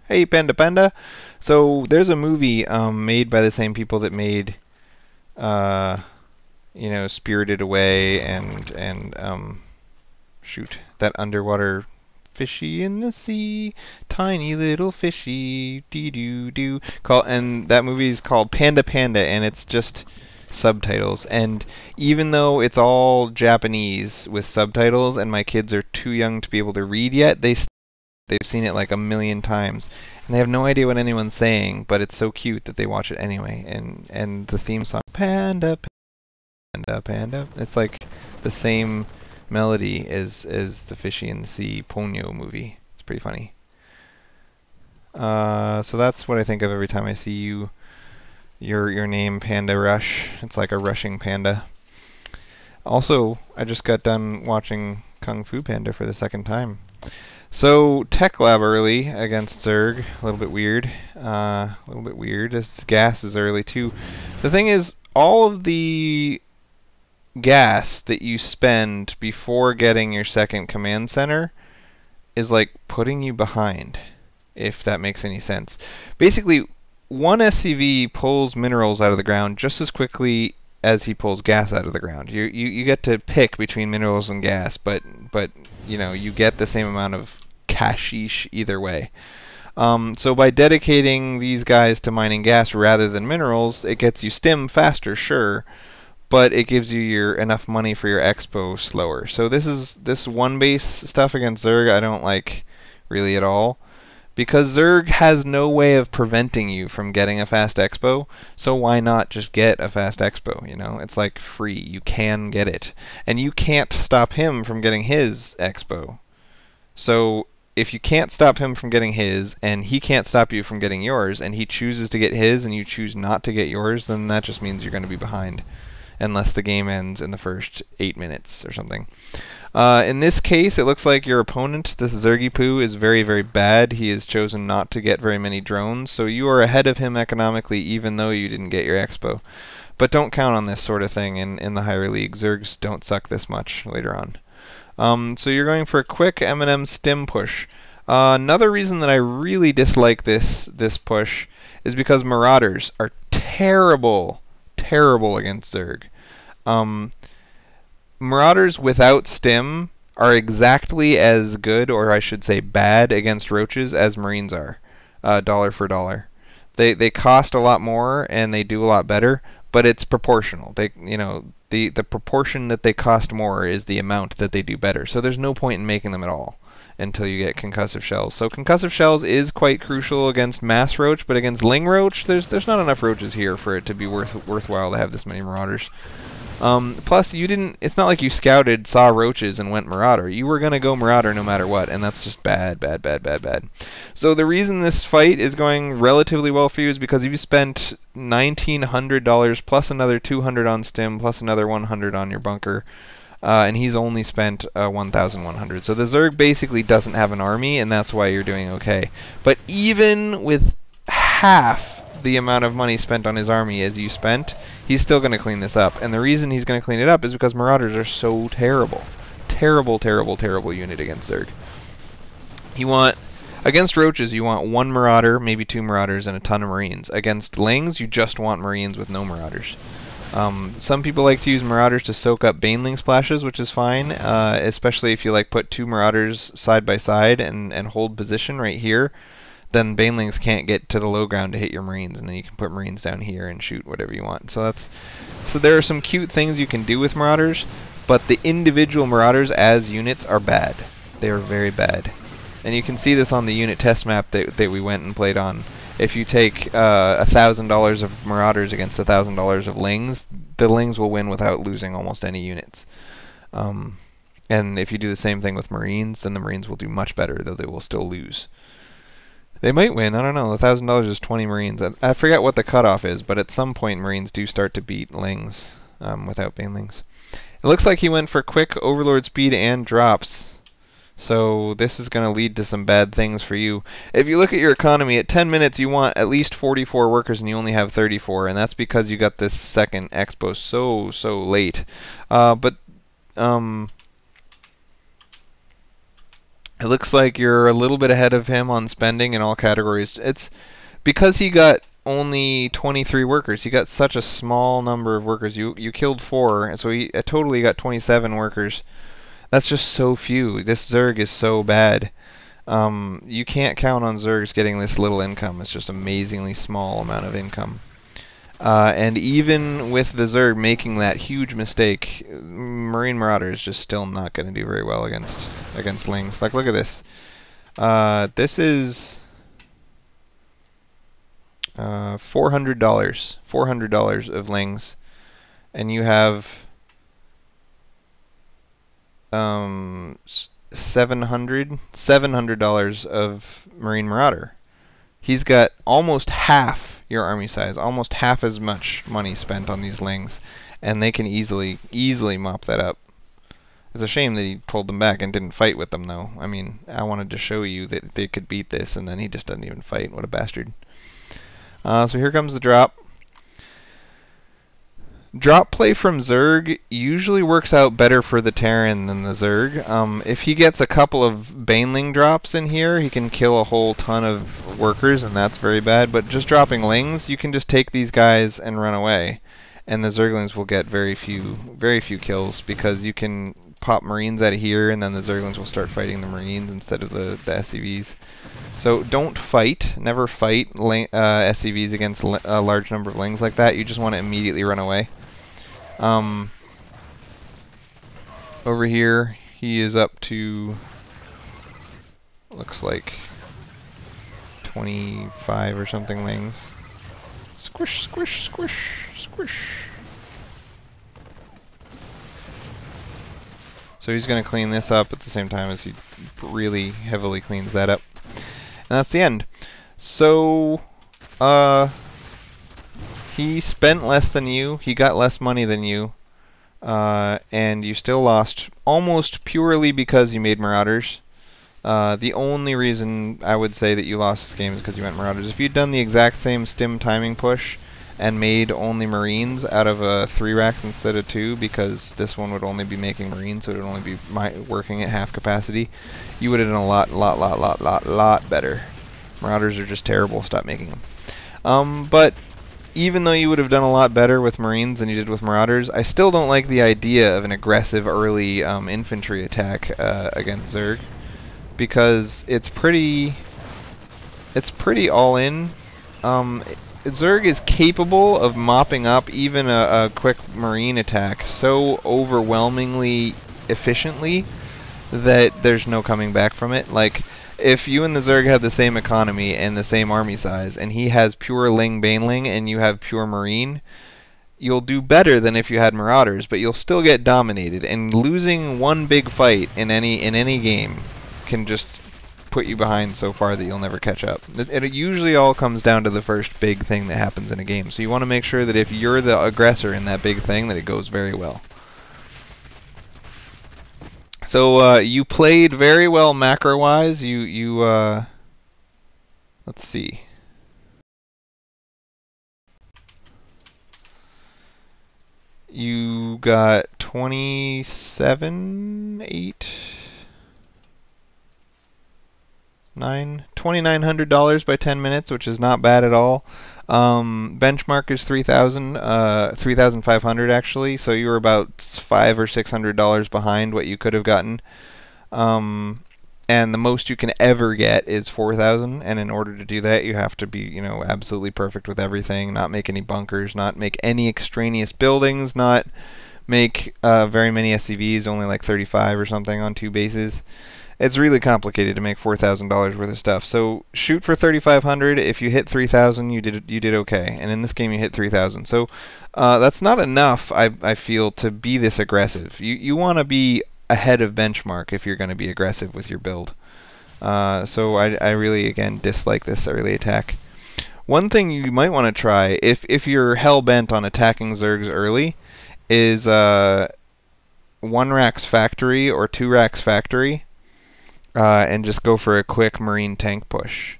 Hey, Panda Panda. So there's a movie made by the same people that made, uh, Spirited Away and shoot, that underwater fishy in the sea, tiny little fishy, dee doo doo. And that movie is called Panda Panda, and it's just subtitles. And even though it's all Japanese with subtitles, and my kids are too young to be able to read yet, they've seen it like a million times, and they have no idea what anyone's saying, but it's so cute that they watch it anyway. And the theme song, Panda, Panda, Panda, it's like the same melody as the Fishy in the Sea Ponyo movie. It's pretty funny. So that's what I think of every time I see your name, pandarush. It's like a rushing panda. Also, I just got done watching Kung Fu Panda for the second time. So, Tech Lab early against Zerg. A little bit weird. A little bit weird. This gas is early too. The thing is, all of the gas that you spend before getting your second command center is like putting you behind, if that makes any sense. Basically, one SCV pulls minerals out of the ground just as quickly as he pulls gas out of the ground. You get to pick between minerals and gas, but you get the same amount of cashish either way. So by dedicating these guys to mining gas rather than minerals, it gets you stim faster, sure, but it gives you enough money for your expo slower. So this one base stuff against Zerg I don't like really at all, because Zerg has no way of preventing you from getting a fast expo, so why not just get a fast expo, It's like free. You can get it. And you can't stop him from getting his expo. So if you can't stop him from getting his, and he can't stop you from getting yours, and he chooses to get his and you choose not to get yours, then that just means you're going to be behind, unless the game ends in the first 8 minutes or something. In this case, it looks like your opponent, this Zergy Poo, is very, very bad. He has chosen not to get very many drones, so you are ahead of him economically even though you didn't get your expo. But don't count on this sort of thing in the higher league. Zergs don't suck this much later on. So you're going for a quick M&M stim push. Another reason that I really dislike this push is because marauders are terrible against Zerg. Marauders without stim are exactly as good, or I should say bad, against roaches as marines are, dollar for dollar. They cost a lot more and they do a lot better, but it's proportional. The proportion that they cost more is the amount that they do better. So there's no point in making them at all until you get concussive shells. So concussive shells is quite crucial against mass roach, but against ling roach, there's not enough roaches here for it to be worthwhile to have this many marauders. Plus, it's not like you scouted, saw roaches, and went marauder. You were going to go marauder no matter what, and that's just bad. So the reason this fight is going relatively well for you is because you spent $1,900 plus another $200 on stim plus another $100 on your bunker, and he's only spent $1,100. So the Zerg basically doesn't have an army, and that's why you're doing okay. But even with half the amount of money spent on his army as you spent, he's still going to clean this up. And the reason he's going to clean it up is because marauders are so terrible. Terrible unit against Zerg. Against roaches, you want one marauder, maybe two marauders, and a ton of marines. Against lings, you just want marines with no marauders. Some people like to use marauders to soak up baneling splashes, which is fine, especially if you put two marauders side by side and hold position right here. Then banelings can't get to the low ground to hit your marines, and then you can put marines down here and shoot whatever you want. So there are some cute things you can do with marauders, but the individual marauders as units are bad. They are very bad. And you can see this on the unit test map that we went and played on. If you take $1,000 of marauders against $1,000 of lings, the lings will win without losing almost any units. And if you do the same thing with marines, then the marines will do much better, though they will still lose. They might win, I don't know. $1,000 is 20 marines. I forget what the cutoff is, but at some point marines do start to beat lings without banelings. It looks like he went for quick overlord speed and drops. So this is going to lead to some bad things for you. If you look at your economy, at 10 minutes you want at least 44 workers and you only have 34, and that's because you got this second expo so late. It looks like you're a little bit ahead of him on spending in all categories. It's because he got only 23 workers. He got such a small number of workers. You killed 4, so he totally got 27 workers. That's just so few. This Zerg is so bad. You can't count on Zergs getting this little income. It's just amazingly small amount of income. And even with the Zerg making that huge mistake, Marine Marauder is just still not going to do very well against Lings. Like, look at this. This is $400. $400 of Lings, and you have $700 of Marine Marauder. He's got almost half your army size, almost half as much money spent on these Lings, and they can easily mop that up. It's a shame that he pulled them back and didn't fight with them, though. I mean, I wanted to show you that they could beat this, and then he just doesn't even fight. What a bastard. So here comes the drop. Drop play from Zerg usually works out better for the Terran than the Zerg. If he gets a couple of Baneling drops in here, he can kill a whole ton of workers, and that's very bad. But just dropping Lings, you can just take these guys and run away, and the Zerglings will get very few kills, because you can pop Marines out of here, and then the Zerglings will start fighting the Marines instead of the SCVs. So don't fight. Never fight SCVs against a large number of Lings like that. You just want to immediately run away. Over here, he is up to, looks like 25 or something Lings. Squish, squish, squish, squish. So he's going to clean this up at the same time as he really heavily cleans that up. And that's the end. So, he spent less than you, he got less money than you, and you still lost almost purely because you made Marauders. The only reason I would say that you lost this game is because you went Marauders. If you'd done the exact same stim timing push and made only Marines out of 3 racks instead of 2, because this one would only be making Marines, so it would only be working at half capacity, you would have done a lot better. Marauders are just terrible. Stop making them. But even though you would have done a lot better with Marines than you did with Marauders, I still don't like the idea of an aggressive early infantry attack against Zerg, because it's pretty all in. Zerg is capable of mopping up even a quick Marine attack so overwhelmingly efficiently that there's no coming back from it. Like, if you and the Zerg have the same economy and the same army size, and he has pure Ling Baneling and you have pure Marine, you'll do better than if you had Marauders, but you'll still get dominated. And losing one big fight in any game can just put you behind so far that you'll never catch up. It usually all comes down to the first big thing that happens in a game. So you want to make sure that if you're the aggressor in that big thing, that it goes very well. So you played very well macro-wise. Let's see. You got $2,900 by 10 minutes, which is not bad at all. Benchmark is 3,500 actually, so you were about $500 or $600 behind what you could have gotten. And the most you can ever get is 4,000, and in order to do that, you have to be, you know, absolutely perfect with everything, not make any bunkers, not make any extraneous buildings, not make very many SCVs, only like 35 or something on 2 bases. It's really complicated to make $4,000 worth of stuff. So shoot for 3,500. If you hit 3,000, you did okay. And in this game, you hit 3,000. So that's not enough, I feel, to be this aggressive. You want to be ahead of benchmark if you're going to be aggressive with your build. So I really, again, dislike this early attack. One thing you might want to try, if you're hell-bent on attacking Zergs early, is 1 Rack's Factory or 2 Rack's Factory. And just go for a quick Marine tank push,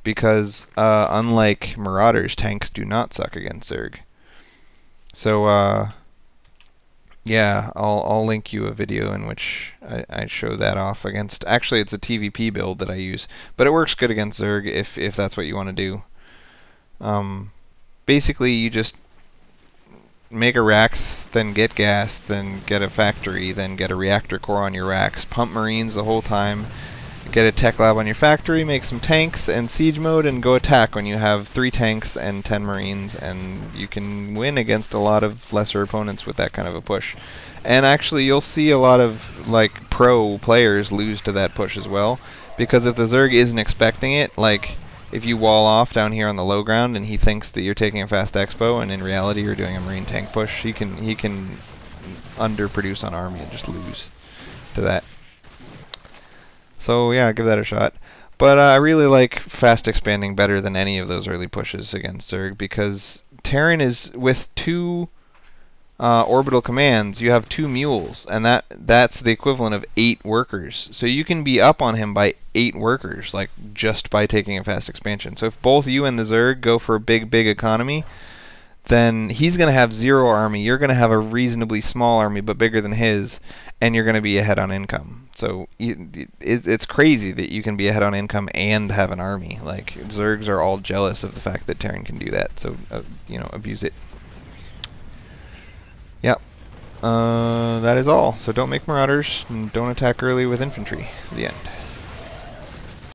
because unlike Marauders, tanks do not suck against Zerg. So Yeah, I'll link you a video in which I show that off against. Actually, it's a TVP build that I use, but it works good against Zerg if that's what you want to do. Basically, you just make a racks, then get gas, then get a factory, then get a reactor core on your racks, pump marines the whole time, get a tech lab on your factory, make some tanks and siege mode, and go attack when you have 3 tanks and 10 marines, and you can win against a lot of lesser opponents with that kind of a push. And actually, you'll see a lot of like pro players lose to that push as well, because if the Zerg isn't expecting it, like if you wall off down here on the low ground and he thinks that you're taking a fast expo and in reality you're doing a marine tank push, he can underproduce on army and just lose to that. So yeah, give that a shot. But I really like fast expanding better than any of those early pushes against Zerg, because Terran is with 2 orbital commands, you have 2 mules, and that's the equivalent of 8 workers. So you can be up on him by 8 workers, like just by taking a fast expansion. So if both you and the Zerg go for a big economy, then he's going to have 0 army. You're going to have a reasonably small army, but bigger than his, and you're going to be ahead on income. So it's crazy that you can be ahead on income and have an army. Like, Zergs are all jealous of the fact that Terran can do that. So, you know, abuse it. Yep. That is all. So don't make marauders, and don't attack early with infantry. The end.